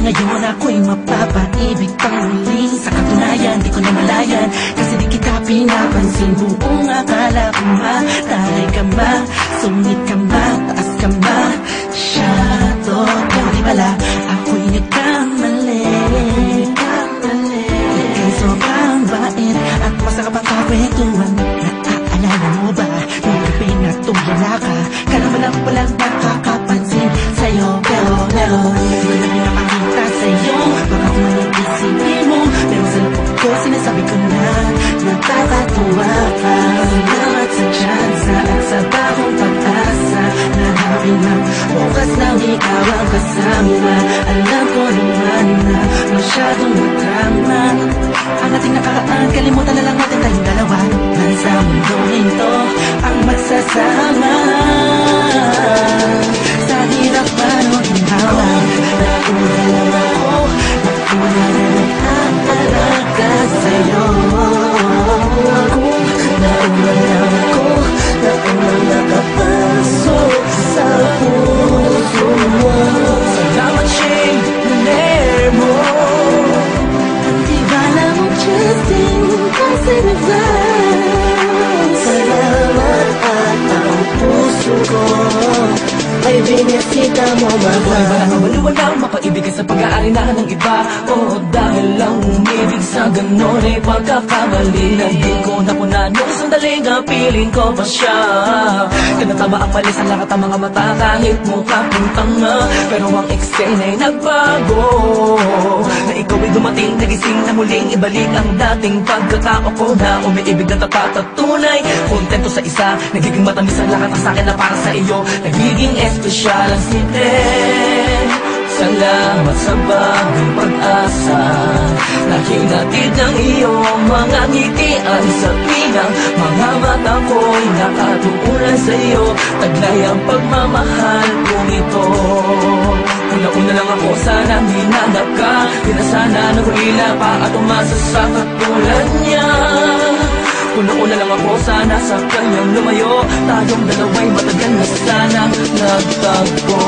Ngayon ako'y mapapaibig pang muli. Sa katunayan, di ko na malayan, kasi di kita pinapansin. Buong akala ko mataray ka ma, sungit ka ma, taas ka ma, shadow. Pero di pala, ako'y nagkamali. Ika'y sobrang bait at masarap ang kakwentuhan. Naaalala mo ba, nung gabi na tumula ka, kala mo lang palang nakakapansin sa'yo. Pero di ko na pinapakita sa'yo, baka kung ano isipin mo, pero sa loob ko sinasabi ko na nakakatuwa ka. Salamat sa tsansa at sa bagong pag-asa, nahanapin ng bukas nang ikaw ang kasama. Alam ko naman na masyadong madrama ang ating nakaraan, kalimutan na lang natin tayong dalawa. Nasa mundong ito ang magsasama, sa hirap man o ginhawa. Nauna lang ako, nauna na nag-aalaga sa'yo. Nauna lang ako, nauna nakapasok sa puso mo. Salamat, Shane, naner mo. Di ba lang mo Justin, kasi nag-vow. Salamat at ang puso ko ay binisita mo, mahal. Iba lang ang walang mapaibig sa pag-aari na ng iba. O dahil lang umibig sa ganon ay pagkakamali. Naging ko na po na nung sandaling na piling ko pa siya. Tinatama ang mali sa lahat ang mga mata, kahit mukha kong tanga. Pero ang eksena ay nagbago, na ikaw ay dumating, nagising na muling ibalik ang dating pagkatao ko na umiibig na tapat at tunay. Kontento sa isa, nagiging matamis ang lahat ang sakin na para sa iyo. Nagiging espesyal ang simple. Salamat sa bagong pag-asa na hinatid ng iyong mga ngitian sa pinang mga mata ko'y nakatuunan sa iyo. Taglay ang pagmamahal kong ito. Una-una lang ako, sana hinanap ka, di na sana nahulila pa at umasa sa katulad niya. Una-una lang ako, sana sa kanyang lumayo, tayong dalawa'y matagal na sanang nagtagpo.